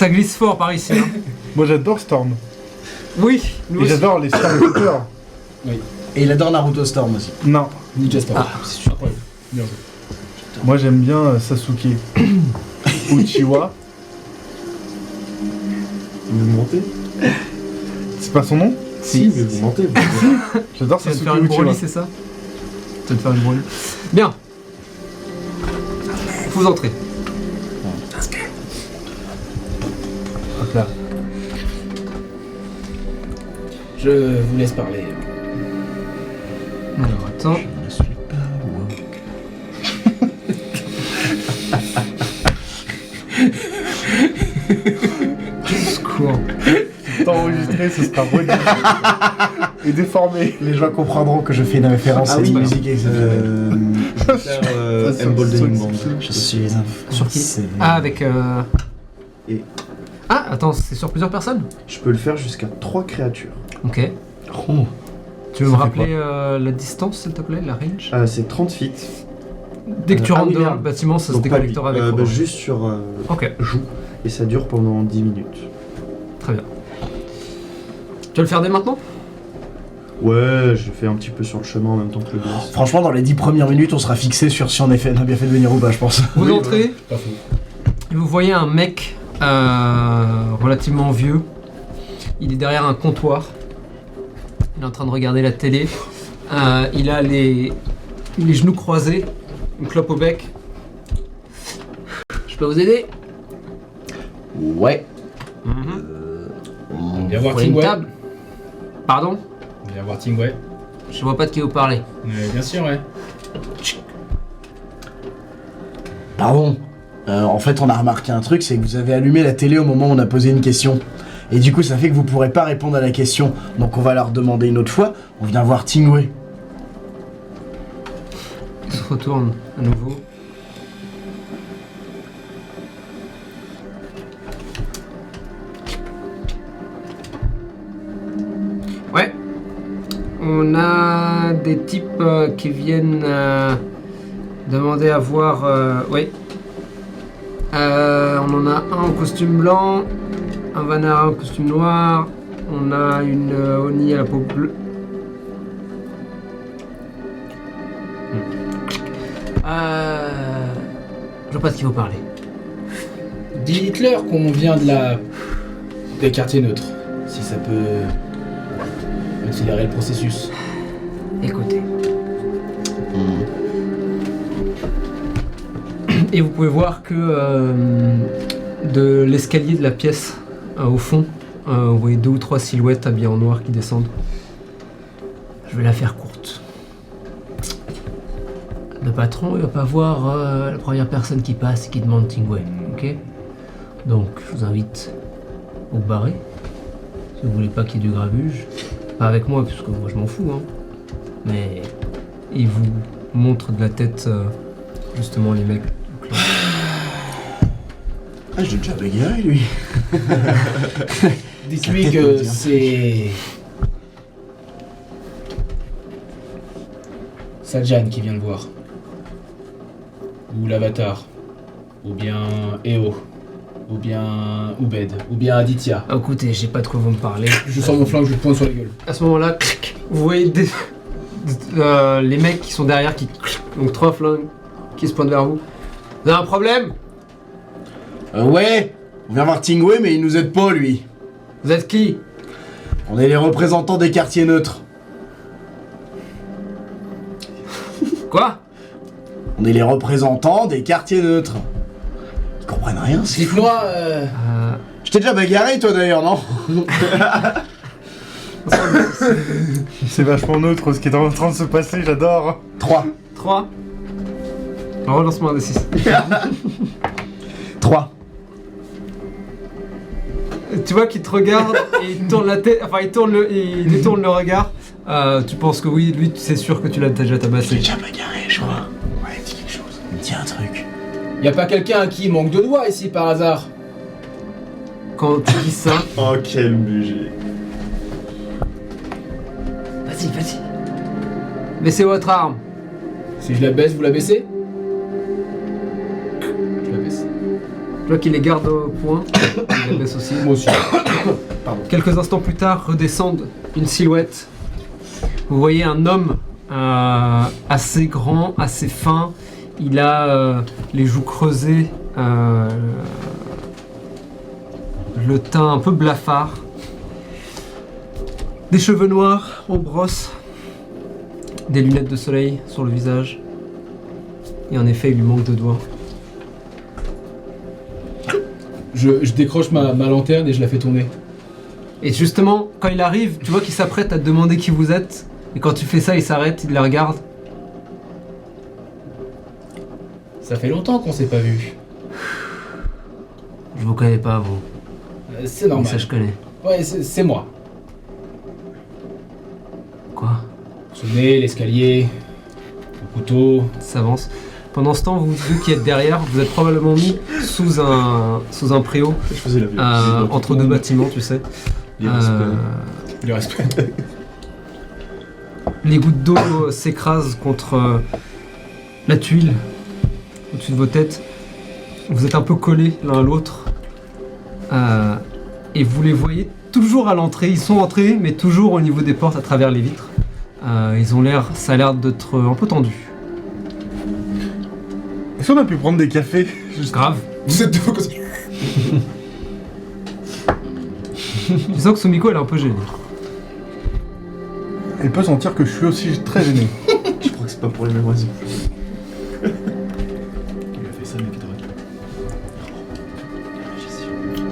Ça glisse fort par ici. Hein. Moi j'adore Storm. Oui, nous Et aussi. j'adore les Stormtroopers. Oui. Et il adore Naruto Storm aussi. Non. Ninja Storm. Ah, c'est super. Incroyable. Bien joué. Moi j'aime bien Sasuke. Uchiwa. Vous mentez? C'est pas son nom? Si, mais vous mentez. J'adore Tu vas te Sasuke faire une Uchiwa. brûlée, c'est ça? Tu vas te faire une brûlée. Bien. Vous entrez. Hop là. Je vous laisse parler. Alors, attends. Je ne suis pas woke. Secours. C'est enregistré, ce sera rediffusé et déformé. Les gens comprendront que je fais une référence à une musique exceptionnelle. Ça, Emboldening ça, Band. Je suis un Sur qui? Français. Ah, avec. Et- Ah, attends, c'est sur plusieurs personnes? Je peux le faire jusqu'à 3 créatures. Ok. Oh. Tu veux me Ça fait rappeler la distance, s'il te plaît, la range? C'est 30 feet. Dès que tu ah rentres oui, dans le merde. bâtiment, ça se Donc pas lui. déconnectera avec Bah, Robin. juste sur Ok, joue. Et ça dure pendant 10 minutes. très bien. Tu veux le faire dès maintenant? Ouais, je le fais un petit peu sur le chemin en même temps que le boss. Franchement, dans les 10 premières minutes, on sera fixé sur si on a bien fait de venir ou pas, je pense. Vous Oui, entrez Pas faux. et vous voyez un mec relativement vieux. Il est derrière un comptoir. Il est en train de regarder la télé. Il a les genoux croisés, une clope au bec. Je peux vous aider? Ouais. Viens voir Vous voulez une Tingway. table? Pardon? Viens voir Tingway. Je vois pas de qui vous parlez. Bien sûr, ouais. Pardon. En fait, on a remarqué un truc, c'est que vous avez allumé la télé au moment où on a posé une question. Et du coup, ça fait que vous pourrez pas répondre à la question. Donc on va leur demander une autre fois. On vient voir Tingway. Il se retourne à nouveau. Ouais. On a des types qui viennent demander à voir. Oui. On en a un en costume blanc, un Vanara en costume noir, on a une Oni à la peau bleue. Je vois pas de qui vous parlez. Dites-leur qu'on vient des quartiers neutres. Si ça peut accélérer le processus. Écoutez. Et vous pouvez voir que de l'escalier de la pièce au fond, vous voyez 2 ou 3 silhouettes habillées en noir qui descendent. Je vais la faire courte. Le patron, il va pas voir la première personne qui passe et qui demande Tingway, ok? Donc, je vous invite à vous barrer. Si vous voulez pas qu'il y ait du grabuge. Pas avec moi, puisque moi je m'en fous, hein. Mais il vous montre de la tête, justement, les mecs. Ah, j'ai déjà bagarré, lui. Dites-lui Sa tête me que dit un c'est Sajan qui vient le voir. Ou l'Avatar. Ou bien Eo. Ou bien Ubed. Ou bien Aditya. Ah, écoutez, j'ai pas de quoi vous me parler. Je sors mon flingue, je le pointe sur la gueule. À ce moment-là, vous voyez les mecs qui sont derrière, donc 3 flingues, qui se pointent vers vous. Vous avez un problème? Ouais. On vient voir Tingway, mais il nous aide pas, lui. Vous êtes qui? On est les représentants des quartiers neutres. Quoi? On est les représentants des quartiers neutres. Ils comprennent rien, c'est fou. Dites-moi, Je t'ai déjà bagarré, toi, d'ailleurs, non? C'est vachement neutre ce qui est en train de se passer, j'adore. 3. 3. Relance-moi un des 6. 3. Tu vois qu'il te regarde et il tourne la tête, enfin il détourne le regard. Tu penses que oui, lui, c'est sûr que tu l'as déjà Je l'ai tabassé. déjà bagarré, je crois. Ouais, dis quelque chose. Il me dit un truc. y a pas quelqu'un qui manque de doigts ici par hasard? Quand tu dis ça, Oh, quel budget. vas-y. Baissez votre arme. Si je la baisse, vous la baissez? Je la baisse. Tu vois qu'il les garde au point, il les baisse aussi. Moi aussi. Quelques instants plus tard, redescendent une silhouette. Vous voyez un homme assez grand, assez fin. Il a les joues creusées, le teint un peu blafard, des cheveux noirs en brosse, des lunettes de soleil sur le visage. Et en effet, il lui manque 2 doigts. Je décroche ma lanterne et je la fais tourner. Et justement, quand il arrive, tu vois qu'il s'apprête à te demander qui vous êtes. Et quand tu fais ça, il s'arrête, il la regarde. Ça fait longtemps qu'on s'est pas vu. Je vous connais pas, vous. C'est Mais normal. ça, je connais. Ouais, c'est moi. Quoi? Sonner, l'escalier, le couteau. Ça avance. Pendant ce temps, vous deux qui êtes derrière, vous êtes probablement mis sous un préau, Je faisais la vie. entre 2 bâtiments, tu sais. Il reste Le respect. Les gouttes d'eau s'écrasent contre la tuile au-dessus de vos têtes. Vous êtes un peu collés l'un à l'autre. Et vous les voyez toujours à l'entrée. Ils sont entrés, mais toujours au niveau des portes à travers les vitres. Ça a l'air d'être un peu tendu. Est-ce qu'on a pu prendre des cafés juste... Grave. Vous êtes deux comme ça. Tu sens que Sumiko, elle est un peu gênée. Elle peut sentir que je suis aussi très gêné. Je crois que c'est pas pour les mêmes raisons. Il a fait ça, mec, t'aurais dû.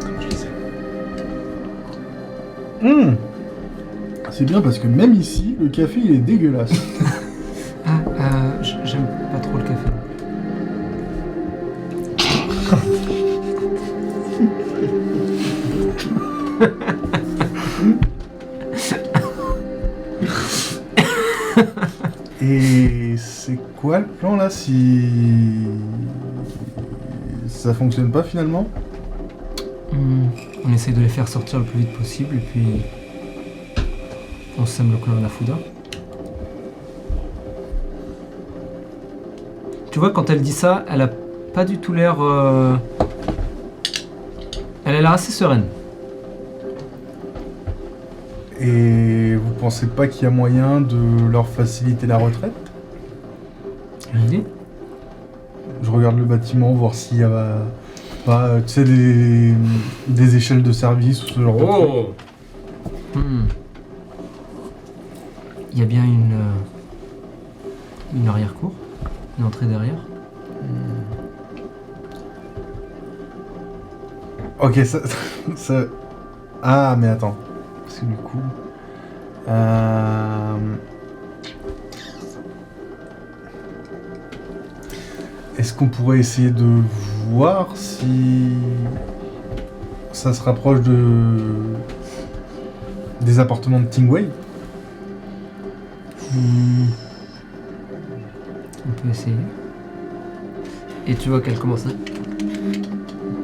Comme je disais. C'est bien parce que même ici, le café il est dégueulasse. J'aime pas trop le café. Et c'est quoi le plan là si ça fonctionne pas finalement? On essaye de les faire sortir le plus vite possible et puis on sème le clan de la Fouda. Tu vois, quand elle dit ça, elle a pas du tout l'air... Elle a l'air assez sereine. Et vous pensez pas qu'il y a moyen de leur faciliter la retraite? Une idée? Je regarde le bâtiment, voir s'il y a pas, tu sais, des échelles de service ou ce genre de truc. Il y a bien une arrière-cour, une entrée derrière. Ok, ça... Ah, mais attends. Parce que du coup... Est-ce qu'on pourrait essayer de voir si ça se rapproche des appartements de Tingway? On peut essayer. Et tu vois qu'elle commence à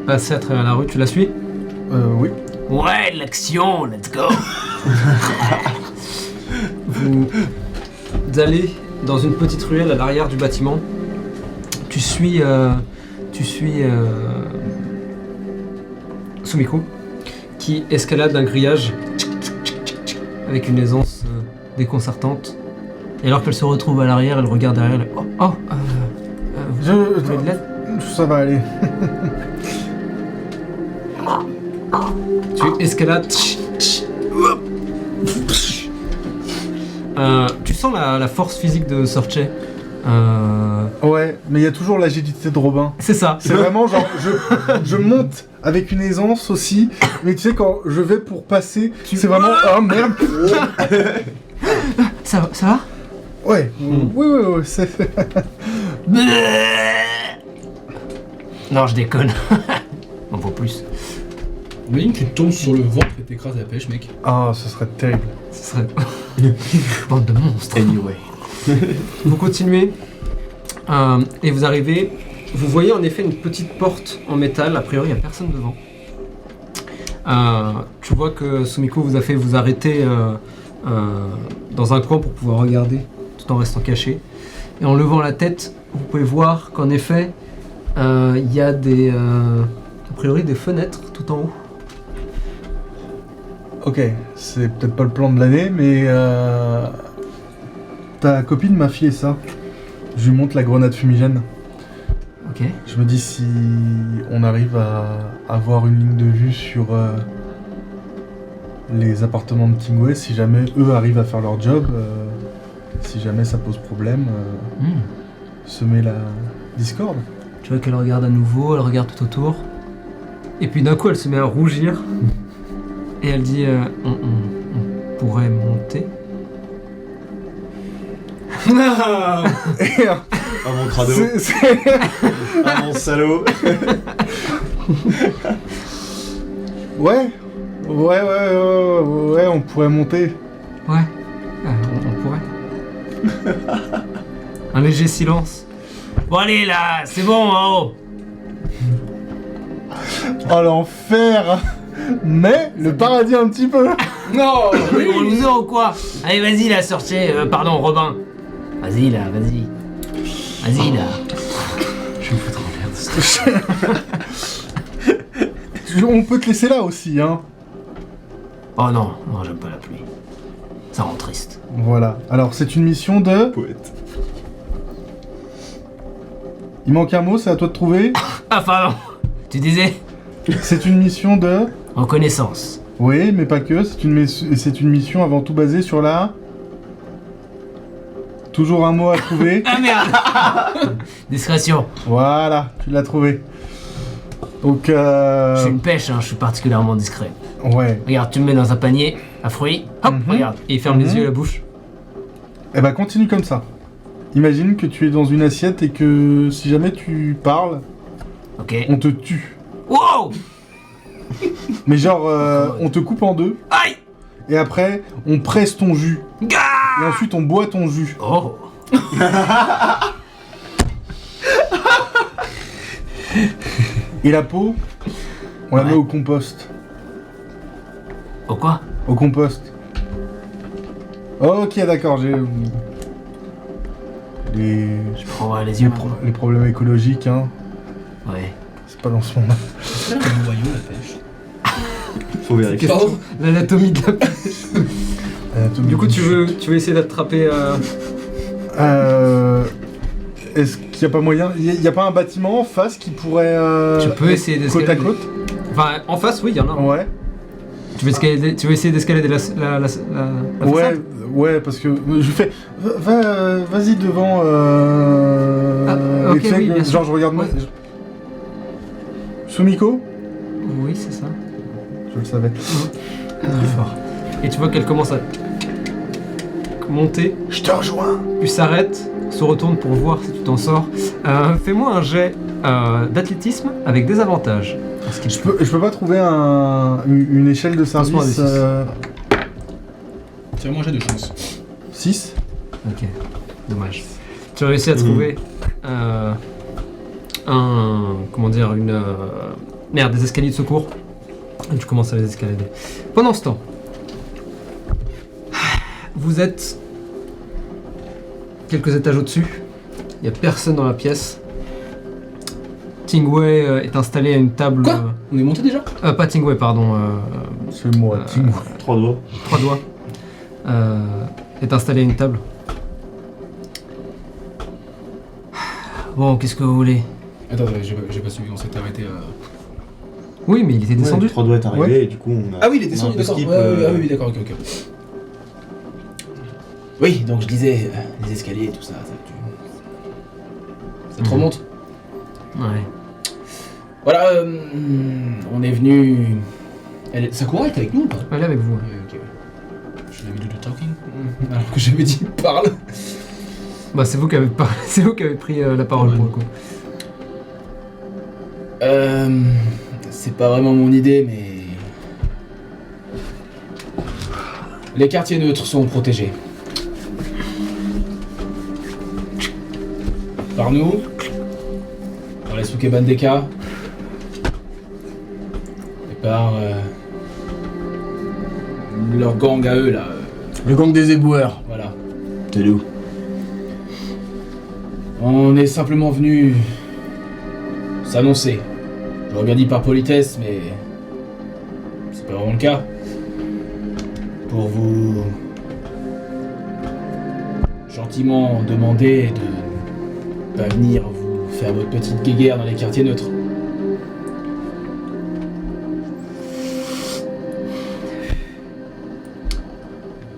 passer à travers la rue. Tu la suis? Oui. Ouais, l'action, let's go. Vous allez dans une petite ruelle à l'arrière du bâtiment. Tu suis Sumiko qui escalade un grillage avec une aisance déconcertante. Et alors qu'elle se retrouve à l'arrière, elle regarde derrière. Elle... vous avez de l'aide? Ça va aller. Tu escalades. Tu sens la force physique de Sorche. Ouais, mais il y a toujours l'agilité de Robin. C'est ça. C'est vraiment genre, je monte avec une aisance aussi, mais tu sais, quand je vais pour passer, c'est vraiment... Oh merde. Ça va? Ouais, oui, c'est... Non, je déconne. On vaut plus. Imagine que tu tombes sur le ventre et t'écrases la pêche, mec. Ah, ce serait terrible. Ce serait... Bande de monstres. Anyway. Vous continuez et vous arrivez. Vous voyez en effet une petite porte en métal. A priori, il n'y a personne devant. Tu vois que Sumiko vous a fait vous arrêter dans un coin pour pouvoir regarder tout en restant caché. Et en levant la tête, vous pouvez voir qu'en effet, il y a des priori des fenêtres tout en haut. Ok, c'est peut-être pas le plan de l'année, mais ta copine m'a filé ça. Je lui montre la grenade fumigène. Ok. Je me dis si on arrive à avoir une ligne de vue sur les appartements de Tingway, si jamais eux arrivent à faire leur job, si jamais ça pose problème, semer la discorde. Tu vois qu'elle regarde à nouveau, elle regarde tout autour. Et puis d'un coup, elle se met à rougir. Et elle dit on pourrait monter. Et, Ah mon crado. Ah mon salaud. Ouais, on pourrait monter. Ouais, on pourrait. Un léger silence. Bon allez là, c'est bon en haut. Oh l'enfer. Mais le paradis un petit peu. Non. Oui, gros loser ou quoi? Allez vas-y là, sortez, pardon Robin. Vas-y là, vas-y. Vas-y là. Je vais me foutre en merde. On peut te laisser là aussi, hein. Oh non, non j'aime pas la pluie. Ça rend triste. Voilà. Alors c'est une mission de... Poète. Il manque un mot, c'est à toi de trouver. Ah pardon. Tu disais? C'est une mission de... Reconnaissance. Oui, mais pas que. C'est une mission avant tout basée sur la... Toujours un mot à trouver. Ah merde. Discrétion. Voilà, tu l'as trouvé. Donc Je suis une pêche, hein, je suis particulièrement discret. ouais. Regarde, tu me mets dans un panier à fruits. Hop, Mhm. regarde. Et il ferme les Mhm. yeux et la bouche. Eh ben continue comme ça. Imagine que tu es dans une assiette et que si jamais tu parles, Ok. on te tue. Wow. Mais genre, on te coupe en deux Aïe. et après, on presse ton jus. Gah. Et ensuite, on boit ton jus. Oh. Et la peau, on la Ouais. met au compost. Oh quoi? Au compost. Ok, d'accord, j'ai... Les... Oh ouais, les yeux. les problèmes écologiques, hein. Ouais. C'est pas dans ce monde-là. C'est là le noyau la pêche. Faut vérifier. Pardon. L'anatomie de la pêche. Du coup, tu veux essayer d'attraper. Est-ce qu'il n'y a pas moyen... Il n'y a pas un bâtiment en face qui pourrait... Tu peux essayer côte à d'escalader. côte. Enfin, en face, oui, il y en a. Ouais. Tu veux essayer d'escalader la Ouais, façade? ouais, parce que je fais... Vas-y devant... Ah, ok, et tu sais, oui, bien genre, sûr. je regarde... Ouais. Sumiko? Oui, c'est ça. Je le savais. Très fort. Et tu vois qu'elle commence à monter, Je te rejoins. puis s'arrête, se retourne pour voir si tu t'en sors. Fais-moi un jet d'athlétisme avec des avantages. Parce qu'il Je peux pas trouver une échelle de Passe-moi service... des C'est vraiment un jet de chance. 6. Ok, dommage. Tu as réussi à trouver des escaliers de secours. Et tu commences à les escalader. Pendant ce temps, vous êtes quelques étages au-dessus. Il n'y a personne dans la pièce. Tingway est installé à une table. Quoi On est monté déjà? Pas Tingway, pardon. C'est moi, Tingway. 3 doigts. Trois doigts. Est installé à une table. Bon, qu'est-ce que vous voulez? Attends, j'ai pas suivi, on s'est arrêté à... Oui, mais il était descendu. 3 doigts est arrivé Ouais. et du coup on a. Ah oui, il est on a descendu, un peu d'accord. skip, Ah oui, d'accord, ok. Oui, donc je disais, les escaliers, tout ça, ça te remonte. Ouais. Voilà, on est venu... Sakura est avec nous ou pas? Elle est avec vous. Ok. Je l'avais dit de talking. Alors que j'avais dit parle. Bah, c'est vous qui avez parlé, c'est vous qui avez pris la parole pour le coup. C'est pas vraiment mon idée, mais... Les quartiers neutres sont protégés. Par nous, par les Sukebandeka, et par leur gang à eux, là. Le gang des éboueurs. Voilà. T'es où? On est simplement venu s'annoncer. J'aurais bien dit par politesse, mais c'est pas vraiment le cas. Pour vous gentiment demander de pas venir vous faire votre petite guéguerre dans les quartiers neutres.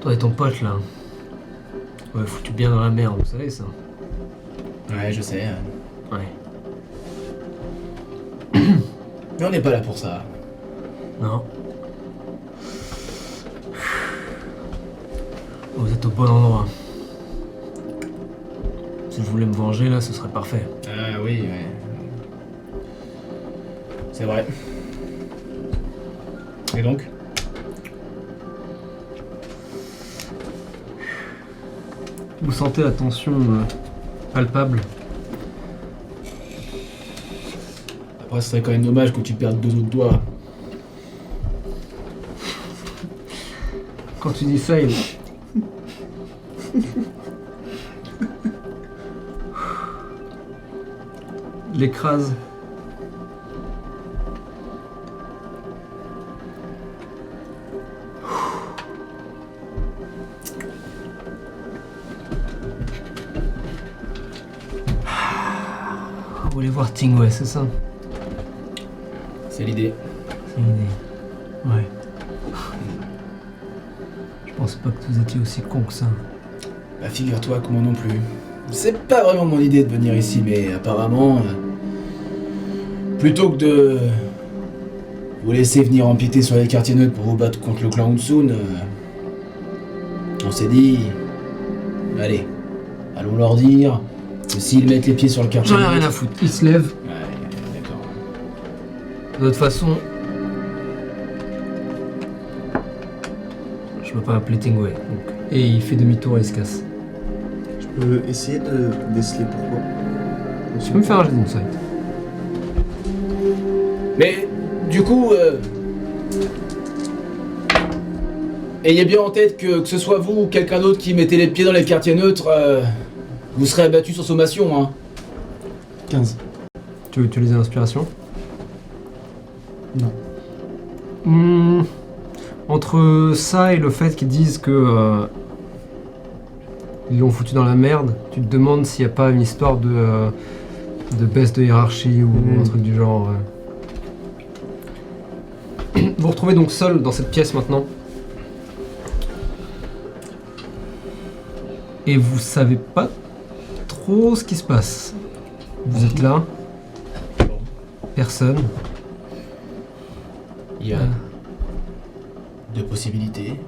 Toi et ton pote là. Ouais, foutu bien dans la merde, vous savez ça. Ouais, je sais. Ouais. Mais on n'est pas là pour ça. Non. Vous êtes au bon endroit. Si je voulais me venger là, ce serait parfait. Ah oui, ouais. C'est vrai. Et donc? Vous sentez la tension palpable. Après, ce serait quand même dommage que tu perdes 2 autres doigts. Quand tu dis ça, il... l'écrase. Vous voulez voir Tingway, c'est ça? C'est l'idée. C'est une idée. Ouais. Je pense pas que vous étiez aussi con que ça. Bah figure-toi que moi non plus. C'est pas vraiment mon idée de venir ici, mais apparemment... plutôt que de... vous laisser venir empiéter sur les quartiers neutres pour vous battre contre le clan Hunsun, on s'est dit... allez, allons leur dire que s'ils mettent les pieds sur le quartier J'en ai neutre... rien à foutre. Il se lève. Ouais, d'accord. De toute façon... je peux pas appeler Tingway. Donc... Et il fait demi-tour et il se casse. Je peux essayer de déceler pourquoi. Tu peux me faire un jet d'insight. Mais, du coup... ayez bien en tête que ce soit vous ou quelqu'un d'autre qui mettez les pieds dans les quartiers neutres, vous serez abattu sur sommation, hein. 15. Tu veux utiliser l'inspiration? Non. Entre ça et le fait qu'ils disent que ils l'ont foutu dans la merde, tu te demandes s'il n'y a pas une histoire de baisse de hiérarchie ou un truc du genre. Vous vous retrouvez donc seul dans cette pièce maintenant. Et vous savez pas trop ce qui se passe. Vous êtes là. Personne. Il y a 2 possibilités.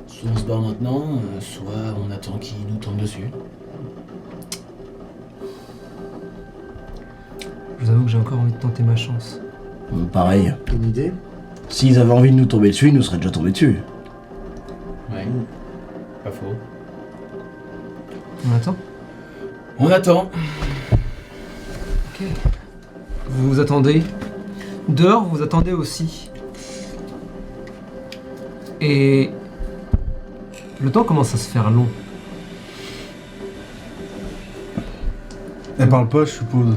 Soit on se barre maintenant, soit on attend qu'ils nous tombent dessus. Je vous avoue que j'ai encore envie de tenter ma chance. Pareil. Une idée? S'ils avaient envie de nous tomber dessus, ils nous seraient déjà tombés dessus. Ouais. Pas faux. On attend? On attend. Ok. Vous vous attendez. Dehors, vous attendez aussi. Et le temps commence à se faire long. Elle parle pas, je suppose.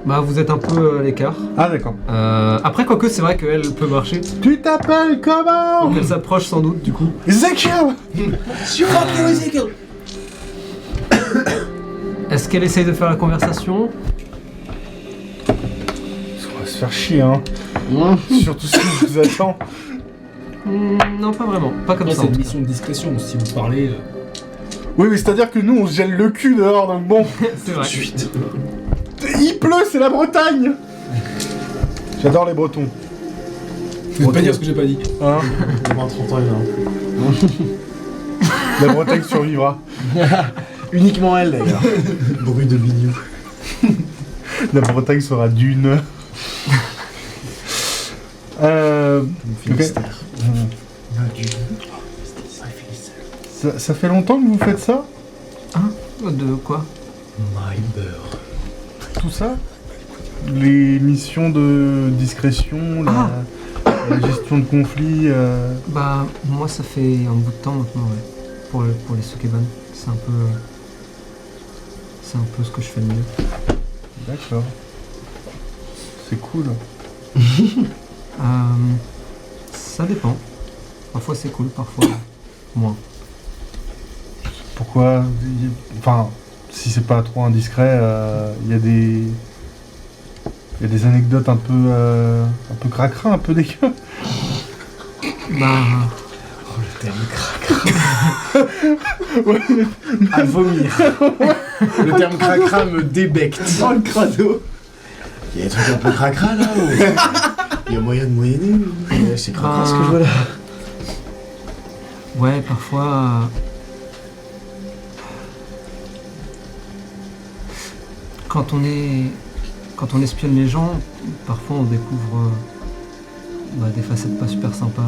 Bah, vous êtes un peu à l'écart. Ah, d'accord. Après, quoique, c'est vrai qu'elle peut marcher. Tu t'appelles comment? Donc elle s'approche sans doute, du coup. Ezekiel! Est-ce qu'elle essaye de faire la conversation? On va se faire chier, hein. Surtout si on vous attend. Non, pas vraiment. Pas comme Après, ça. c'est en une tout mission de discrétion. Si vous parlez... Oui, mais c'est-à-dire que nous, on se gèle le cul dehors, donc bon. cas. C'est vrai. Il pleut, c'est la Bretagne! J'adore les Bretons. Faut pas dire ce que j'ai pas dit. Hein? Dans 30 ans, il y en a un plus. La Bretagne survivra. Uniquement elle d'ailleurs. Bruit de bignou. La Bretagne sera d'une. Finistère. Ça fait longtemps que vous faites ça? De quoi? My beurre. Tout ça? Les missions de discrétion, la gestion de conflits. Bah, moi, ça fait un bout de temps maintenant, ouais. Pour les Sukeban. C'est un peu ce que je fais de mieux. D'accord. C'est cool. Ça dépend. Parfois c'est cool, parfois moins. Pourquoi Enfin, si c'est pas trop indiscret, il y a des anecdotes un peu cracra, un peu dégueu. Bah, Oh, le terme cracra. À vomir. Le terme cracra me débecte. Oh, le crado. Il y a des trucs un peu cracra là ou... Il y a moyen de moyenner ou... C'est cracra ce que je vois là. ouais, parfois. Quand on espionne les gens, parfois on découvre des facettes pas super sympas.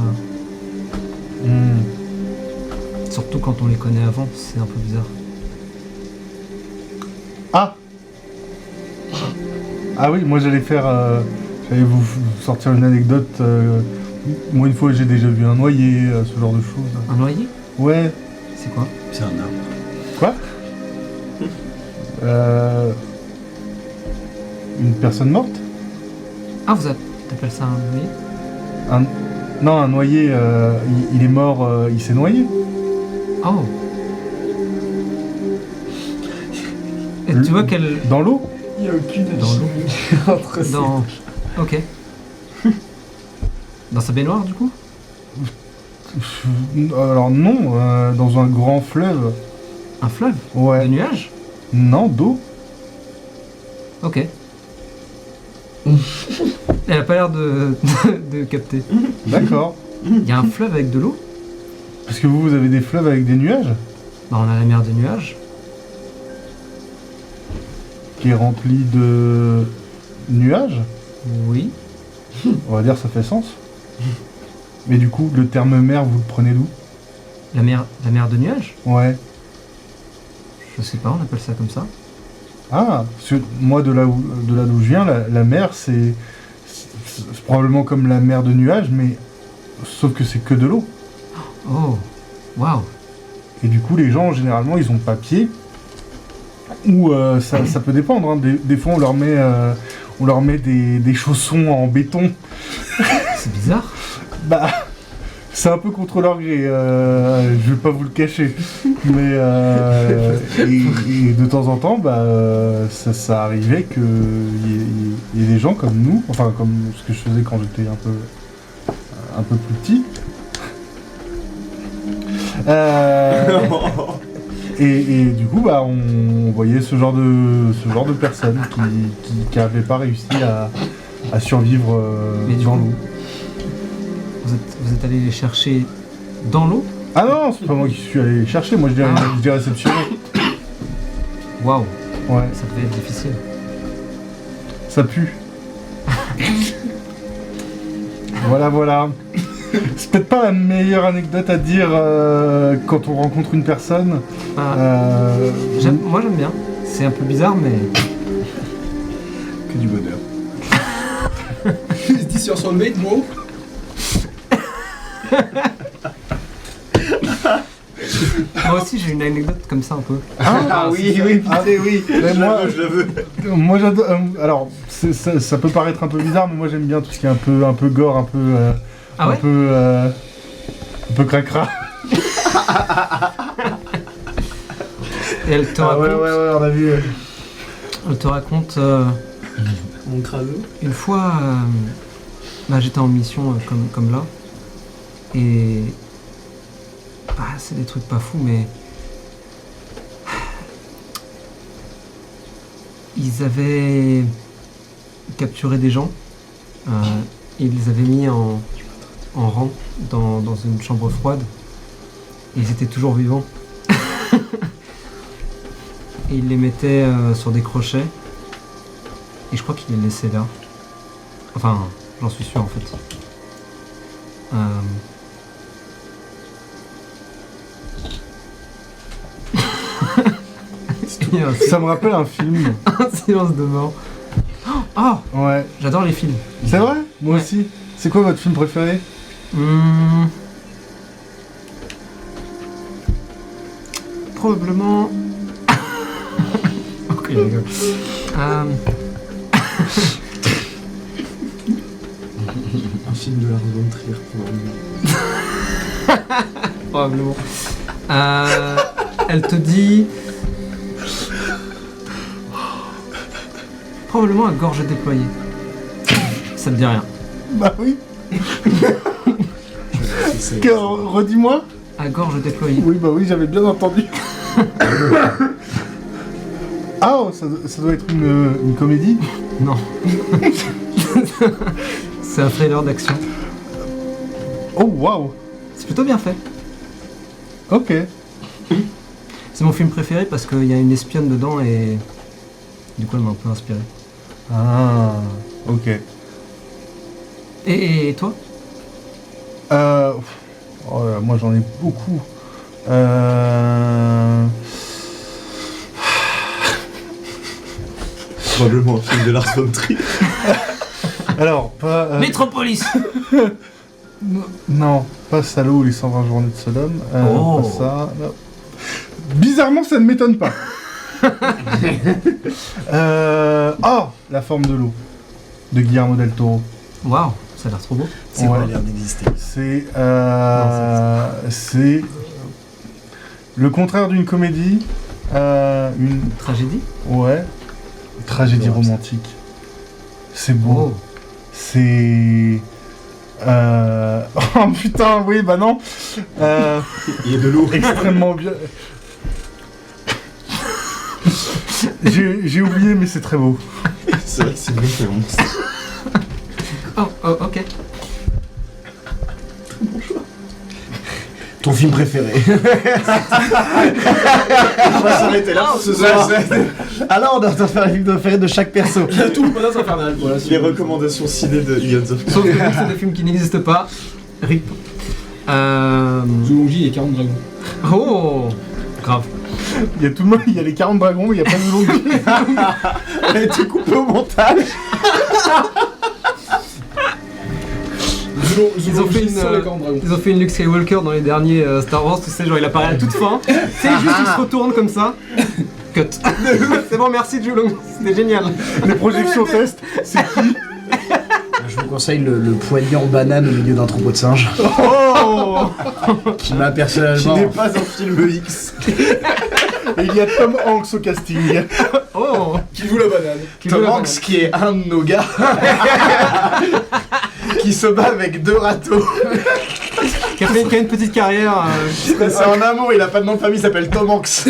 Surtout quand on les connaît avant, c'est un peu bizarre. Ah oui, moi j'allais vous sortir une anecdote. Moi une fois j'ai déjà vu un noyer, ce genre de choses. Un noyer? Ouais. C'est quoi? C'est un arbre. Quoi Une personne morte? Ah, t'appelles ça un noyer? Non, un noyer, il est mort, il s'est noyé. Oh! Et tu vois qu'elle. Dans l'eau? Il n'y a aucune Dans l'eau. entre ces- Dans. Ok. Dans sa baignoire, du coup? Alors non, dans un grand fleuve. Un fleuve? De Ouais. nuages? Non, d'eau. Ok. Elle a pas l'air de capter. D'accord. Il y a un fleuve avec de l'eau? Parce que vous avez des fleuves avec des nuages Bah, on a la mer de nuages. qui est rempli de nuages. Oui. On va dire ça fait sens. Mais du coup, le terme mer, vous le prenez d'où? La mer de nuages? Ouais. Je sais pas, on appelle ça comme ça. Ah, parce que moi de là d'où je viens, la mer c'est probablement comme la mer de nuages, mais sauf que c'est que de l'eau. Oh, waouh. Et du coup, les gens généralement ils ont pas pied. Ou ça peut dépendre. Hein. Des fois, on leur met des chaussons en béton. C'est bizarre. Bah, c'est un peu contre leur gré. Je vais pas vous le cacher. Mais et de temps en temps, ça arrivait que y ait des gens comme nous, enfin comme ce que je faisais quand j'étais un peu plus petit. Et du coup, on voyait ce genre de personnes qui n'avaient pas réussi à survivre Mais du dans coup- l'eau. Vous êtes allé les chercher dans l'eau? Ah non, c'est pas moi qui suis allé les chercher, moi je l'ai réceptionné. Waouh, Ouais, ça devait être difficile. ça pue. Voilà. C'est peut-être pas la meilleure anecdote à dire quand on rencontre une personne. Ah, moi j'aime bien. C'est un peu bizarre, mais. Que du bonheur. Il se dit sur son mate, gros. Moi aussi j'ai une anecdote comme ça un peu. Ah oui, putain, oui. Mais moi, Je la veux. moi j'adore. Alors, ça peut paraître un peu bizarre, mais moi j'aime bien tout ce qui est un peu gore, un peu. Ah ouais? Un peu cracra. Et elle te Ah raconte, ouais, on a vu. elle te raconte Mon crado. une fois, j'étais en mission comme là, et c'est des trucs pas fous, mais ils avaient capturé des gens, et ils les avaient mis en rang dans une chambre froide, et ils étaient toujours vivants. Et ils les mettaient sur des crochets, et je crois qu'ils les laissaient là. Enfin, j'en suis sûr en fait. Il y a un Ça me rappelle un film. un silence de mort. Oh, Ouais. j'adore les films. C'est vrai? Moi Ouais. aussi. C'est quoi votre film préféré? Probablement. Ok, je rigole. film de Lars von Trier, probablement. Probablement. Elle te dit. Probablement à gorge déployée. Ça te dit rien. Bah oui. C'est- Redis-moi. À gorge déployée. Oui, bah oui, j'avais bien entendu. Ah, oh, ça doit être une comédie. Non. C'est un thriller d'action. Oh, waouh. C'est plutôt bien fait. Ok. C'est mon film préféré parce qu'il y a une espionne dedans et. Du coup, elle m'a un peu inspiré. Ah, ok. Et toi? Oh là, moi j'en ai beaucoup. Probablement un film de Lars von Trier. Alors, pas. Métropolis. Non, pas Salaud ou les 120 journées de Sodome. Oh. Pas ça. Non. Bizarrement, ça ne m'étonne pas. Oh, La forme de l'eau de Guillermo del Toro. Waouh, ça a l'air trop beau. C'est quoi Ouais. l'air d'exister? C'est le contraire d'une comédie. Une Tragédie. tragédie J'adore ça. romantique. C'est beau. Oh. C'est oh putain, oui, bah non. Il y a de l'eau. Extrêmement bien. J'ai oublié, mais c'est très beau. C'est vrai que c'est bien fait, monstre. Oh, ok. Ton film préféré? On va s'arrêter là pour ce soir. Alors, on doit faire les films préférés de chaque perso. Tout le bonheur infernal. Voilà, Les recommandations ciné de Ions of Sauf que c'est des films qui n'existent pas. RIP. Zoologie et 40 dragons. Oh, grave. Il y a tout le monde, il y a les 40 dragons, mais il n'y a pas de long. Elle a été coupée au montage. Ils ont fait une, sur les 40 dragons. Ils ont fait une Luke Skywalker dans les derniers Star Wars, tu sais, genre il apparaît à la toute fin. C'est juste, il se retourne comme ça. Cut. C'est bon, merci Julong, c'était génial. Les projections test, c'est qui? Je vous conseille le poignet en banane au milieu d'un troupeau de singes. Oh. Qui m'a Qui personnellement. n'est pas un film X. Et il y a Tom Hanks au casting. Oh, Qui joue la banane. qui joue Tom la Hanks, qui est un de nos gars. Qui se bat avec 2 râteaux. qui a fait une petite carrière. C'est un amour, il a pas de nom de famille, il s'appelle Tom Hanks.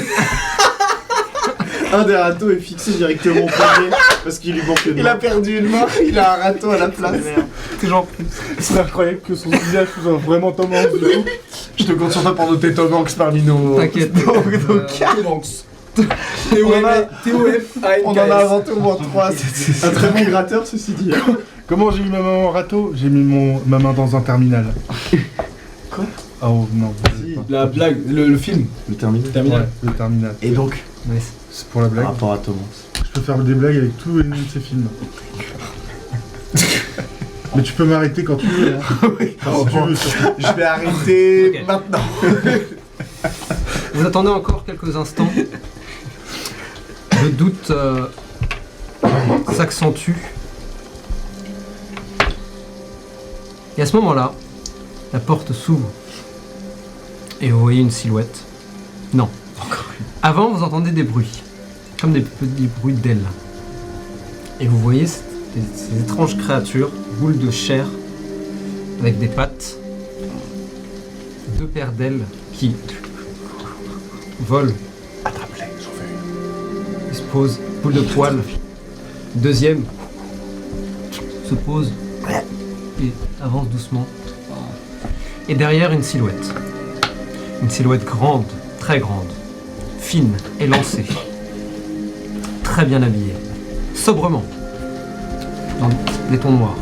Un des râteaux est fixé directement au poignet parce qu'il lui manque le Il a doigt. perdu une main, il a un râteau à la place. C'est genre plus. C'est incroyable que son visage soit vraiment Tom Hanks du coup. Je te compte sur toi pour noter Tom Hanks parmi nos. T'inquiète. Tom Hanks. On en a inventé au moins 3. Un très bon gratteur, ceci dit. Comment j'ai mis ma main en râteau? J'ai mis ma main dans un terminal. Quoi? Oh non, Si. La blague, le film. Le terminé. Terminal. ouais, le terminal. Et donc, Nice. C'est pour la blague. Par rapport à Tom Hanks. Je peux faire des blagues avec tous les noms de ces films. Mais tu peux m'arrêter quand tu veux. Hein. Enfin, si tu veux, surtout. je vais arrêter Ok. maintenant. Vous attendez encore quelques instants. Le doute s'accentue. Et à ce moment-là, la porte s'ouvre. Et vous voyez une silhouette. Non. Avant, vous entendez des bruits. Comme des petits bruits d'ailes. Et vous voyez ces étranges créatures, boules de chair, avec des pattes. 2 paires d'ailes qui volent. Attrape-les, j'en fais une. Il se pose, boule de poil. Deuxième se pose et avance doucement. Et derrière, une silhouette. Une silhouette grande, très grande, fine, élancée. Très bien habillée. Sobrement. Dans des tons noirs.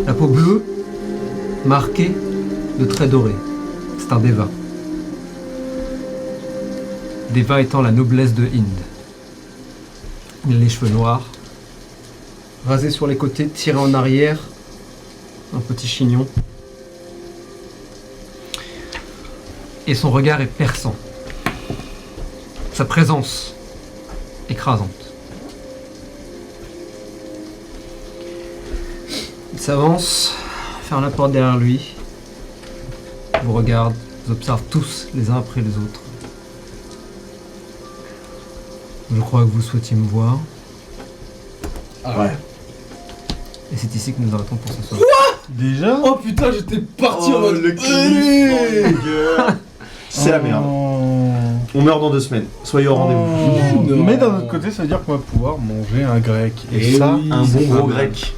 La peau bleue, marquée de traits dorés. C'est un déva. Deva étant la noblesse de Inde. Il a les cheveux noirs, rasés sur les côtés, tirés en arrière, un petit chignon. Et son regard est perçant. Sa présence écrasante. s'avance, ferme la porte derrière lui, vous regarde, vous observe tous les uns après les autres. Je crois que vous souhaitiez me voir, Ouais. et c'est ici que nous arrêtons pour ce soir. Déjà Oh putain, j'étais parti en mode. le cliffhanger. C'est la merde. On meurt dans 2 semaines. Soyez au rendez-vous. Non. Mais d'un autre côté, ça veut dire qu'on va pouvoir manger un grec. Et Eh ça, oui. Un bon c'est gros pas mal. grec.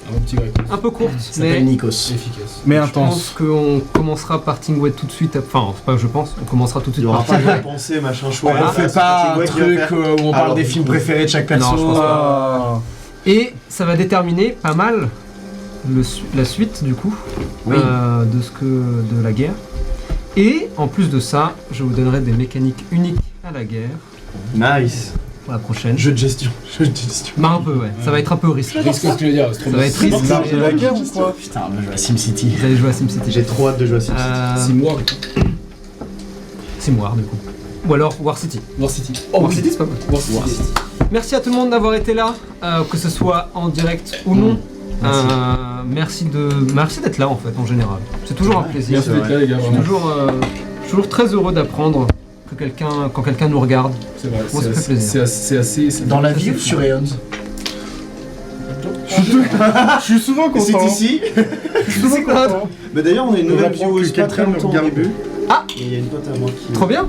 Un bon petit grec. Un peu courte, Ça s'appelle mais Nikos. Efficace. mais je pense intense. qu'on commencera par Tingway tout de suite, enfin c'est pas que je pense, on commencera tout de Il y suite aura par pas Tingway. de pensée, machin chouette. On fait pas un truc où on parle Alors, des du films coup, préférés de chaque perso. Non, je pense Ah. Et ça va déterminer pas mal la suite du coup Oui. de la guerre. Et en plus de ça, je vous donnerai des mécaniques uniques à la guerre Nice. pour la prochaine. Jeu de gestion. Jeu de gestion. Mais un peu, ouais. Ça va être un peu risqué. Qu'est-ce que tu veux dire? C'est trop Ça va être triste. C'est l'art de la guerre ou quoi? Putain, on va jouer à SimCity. Vous allez jouer à SimCity. J'ai trop hâte de jouer à SimCity. 6 mois. Simwar du coup. Ou alors War City. War City. War City, c'est pas mal. War City. Merci à tout le monde d'avoir été là, que ce soit en direct ou non. Merci d'être là en fait en général. C'est toujours un plaisir. Merci d'être là, les gars. Je suis Vraiment. toujours très heureux d'apprendre que quand quelqu'un nous regarde. C'est vrai. Moi, ça fait plaisir. C'est assez. Dans la vie ou sur Eons? Je suis souvent C'est content. ici. Je suis souvent content. Mais d'ailleurs, on a une On nouvelle apprend vieweuse que pas très quelqu'un longtemps au nous regarde. début. Ah. Et il y a une pote à moi qui. Trop bien.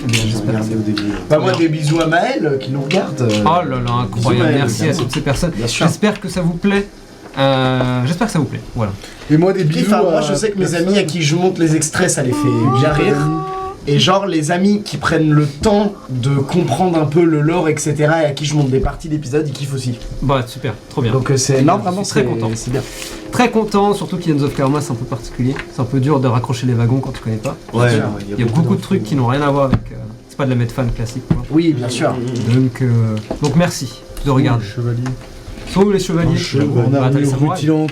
J'ai regardé au début. Bah moi des bisous à Maël qui nous regarde. Oh là là, incroyable. Bisous, Merci à évidemment. toutes ces personnes. Bien sûr. J'espère que ça vous plaît. J'espère que ça vous plaît. Voilà. Et moi, des Et bisous. enfin, moi à je sais que mes personne. amis à qui je montre les extraits ça les fait bien rire. Et genre les amis qui prennent le temps de comprendre un peu le lore etc. et à qui je montre des parties d'épisodes ils kiffent aussi. Bah super, trop bien. Donc c'est non vraiment Je suis très c'est- content. C'est bien. Très content, surtout qu'Ions of Karma c'est un peu particulier. C'est un peu dur de raccrocher les wagons quand tu connais pas. Ouais, Il y a beaucoup de trucs qui n'ont rien à voir avec. C'est pas de la Medfan classique quoi. Oui bien sûr. Donc merci de regarder. Chevalier. Sont où les chevaliers En Bataille armure samouraï. rutilante.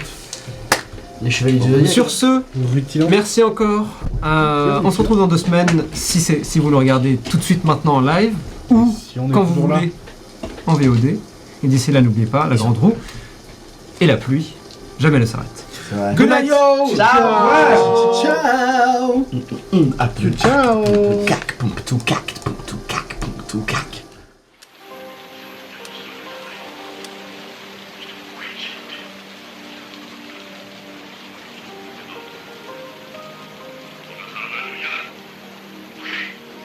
Les chevaliers du Zodiac. Sur ce, Rutilante. merci encore. On se retrouve dans 2 semaines si vous le regardez tout de suite maintenant en live ou Si on est quand vous toujours là. voulez en VOD. Et d'ici là, n'oubliez pas la grande roue et la pluie jamais ne s'arrête. C'est vrai. Good night. Ciao. Ciao. Ah, Ciao. cac, poum, tout cac.